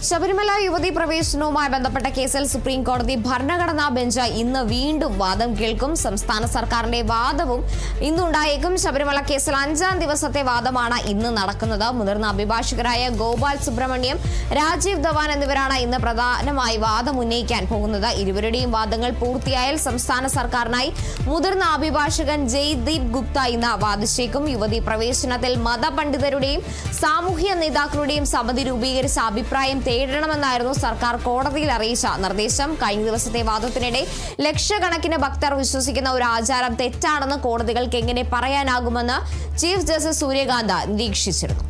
ശബരിമല യുവതി പ്രവേശനവുമായി ബന്ധപ്പെട്ട കേസിൽ സുപ്രീം കോടതി ഭരണഘടനാ ബെഞ്ച് ഇന്ന് വീണ്ടും വാദം കേൾക്കും. സംസ്ഥാന സർക്കാരിന്റെ വാദവും ഇന്നുണ്ടായേക്കും. ശബരിമല കേസിൽ 5ാം ദിവസത്തെ വാദമാണ് ഇന്ന് നടക്കുന്നത്. മുതിർന്ന അഭിഭാഷകരായ ഗോപാൽ സുബ്രഹ്മണ്യം, രാജീവ് ധവാൻ എന്നിവരാണ് ഇന്ന് പ്രധാനമായി വാദം ഉന്നയിക്കാൻ പോകുന്നത്. ഇരുവരുടെയും വാദങ്ങൾ പൂർത്തിയായാൽ സംസ്ഥാന സർക്കാരിനായി മുതിർന്ന അഭിഭാഷകൻ ജയ്ദീപ് ഗുപ്ത ഇന്ന് വാദിച്ചേക്കും. യുവതി പ്രവേശനത്തിൽ മതപണ്ഡിതരുടെയും സാമൂഹ്യ നേതാക്കളുടെയും സമിതി രൂപീകരിച്ച അഭിപ്രായം തേടണമെന്നായിരുന്നു സർക്കാർ കോടതിയിൽ അറിയിച്ച നിർദ്ദേശം. കഴിഞ്ഞ ദിവസത്തെ വാദത്തിനിടെ ലക്ഷക്കണക്കിന് ഭക്തർ വിശ്വസിക്കുന്ന ഒരു ആചാരം തെറ്റാണെന്ന് കോടതികൾക്ക് എങ്ങനെ പറയാനാകുമെന്ന് ചീഫ് ജസ്റ്റിസ് സൂര്യകാന്ത് നിരീക്ഷിച്ചിരുന്നു.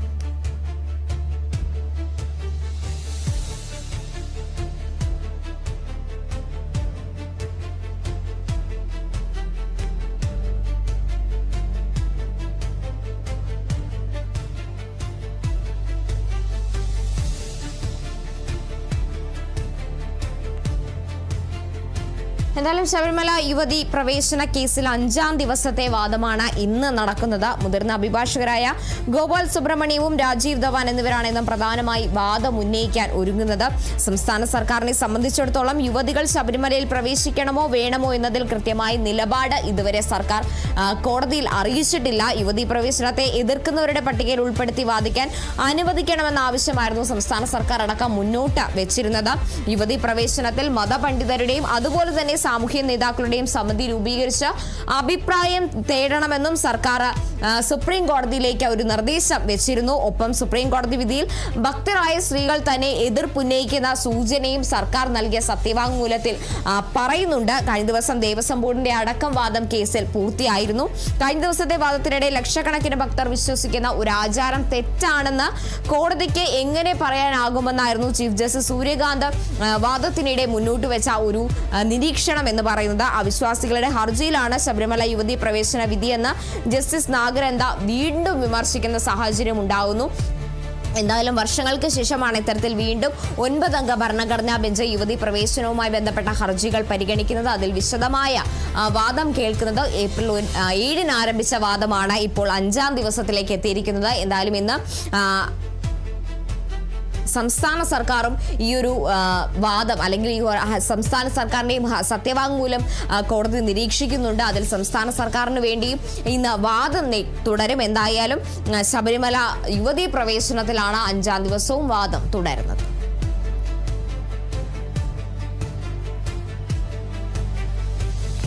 എന്തായാലും ശബരിമല യുവതി പ്രവേശന കേസിൽ 5ാം ദിവസത്തെ വാദമാണ് ഇന്ന് നടക്കുന്നത്. മുതിർന്ന അഭിഭാഷകരായ ഗോപാൽ സുബ്രഹ്മണ്യവും രാജീവ് ധവാൻ എന്നിവരാണ് ഇന്ന് പ്രധാനമായി വാദം ഉന്നയിക്കാൻ ഒരുങ്ങുന്നത്. സംസ്ഥാന സർക്കാരിനെ സംബന്ധിച്ചിടത്തോളം യുവതികൾ ശബരിമലയിൽ പ്രവേശിക്കണമോ വേണമോ എന്നതിൽ കൃത്യമായ നിലപാട് ഇതുവരെ സർക്കാർ കോടതിയിൽ അറിയിച്ചിട്ടില്ല. യുവതി പ്രവേശനത്തെ എതിർക്കുന്നവരുടെ പട്ടികയിൽ ഉൾപ്പെടുത്തി വാദിക്കാൻ അനുവദിക്കണമെന്ന ആവശ്യമായിരുന്നു സംസ്ഥാന സർക്കാർ അടക്കം മുന്നോട്ട് വെച്ചിരുന്നത്. യുവതി പ്രവേശനത്തിൽ മതപണ്ഡിതരുടെയും അതുപോലെ തന്നെ സാമൂഹ്യ നേതാക്കളുടെയും സമിതി രൂപീകരിച്ച് അഭിപ്രായം തേടണമെന്നും സർക്കാർ സുപ്രീം കോടതിയിലേക്ക് ഒരു നിർദ്ദേശം വെച്ചിരുന്നു. ഒപ്പം സുപ്രീം കോടതി വിധിയിൽ ഭക്തരായ സ്ത്രീകൾ തന്നെ എതിർപ്പുന്നയിക്കുന്ന സൂചനയും സർക്കാർ നൽകിയ സത്യവാങ്മൂലത്തിൽ പറയുന്നുണ്ട്. കഴിഞ്ഞ ദിവസം ദേവസ്വം ബോർഡിന്റെ അടക്കം വാദം കേസിൽ പൂർത്തിയായിരുന്നു. കഴിഞ്ഞ ദിവസത്തെ വാദത്തിനിടെ ലക്ഷക്കണക്കിന് ഭക്തർ വിശ്വസിക്കുന്ന ഒരു ആചാരം തെറ്റാണെന്ന് കോടതിക്ക് എങ്ങനെ പറയാനാകുമെന്നായിരുന്നു ചീഫ് ജസ്റ്റിസ് സൂര്യകാന്ത് വാദത്തിനിടെ മുന്നോട്ട് വെച്ച ഒരു നിരീക്ഷണം എന്ന് പറയുന്നത്. അവിശ്വാസികളുടെ ഹർജിയിലാണ് ശബരിമല യുവതി പ്രവേശന വിധിയെന്ന് ജസ്റ്റിസ് നാഗരന്ദ വീണ്ടും വിമർശിക്കുന്ന സാഹചര്യം ഉണ്ടാകുന്നു. എന്തായാലും വർഷങ്ങൾക്ക് ശേഷമാണ് ഇത്തരത്തിൽ വീണ്ടും 9 അംഗ ഭരണഘടനാ ബെഞ്ച് യുവതി പ്രവേശനവുമായി ബന്ധപ്പെട്ട ഹർജികൾ പരിഗണിക്കുന്നത്. അതിൽ വിശദമായ വാദം കേൾക്കുന്നത് ഏപ്രിൽ 7 ആരംഭിച്ച വാദമാണ് ഇപ്പോൾ 5ാം ദിവസത്തിലേക്ക് എത്തിയിരിക്കുന്നത്. എന്തായാലും ഇന്ന് സംസ്ഥാന സർക്കാരും ഈ ഒരു വാദം അല്ലെങ്കിൽ ഈ സംസ്ഥാന സർക്കാരിന്റെയും സത്യവാങ്മൂലം കോടതി നിരീക്ഷിക്കുന്നുണ്ട്. അതിൽ സംസ്ഥാന സർക്കാരിന് വേണ്ടിയും ഇന്ന് വാദം തുടരും. എന്തായാലും ശബരിമല യുവതി പ്രവേശനത്തിലാണ് 5ാം ദിവസവും വാദം തുടരുന്നത്.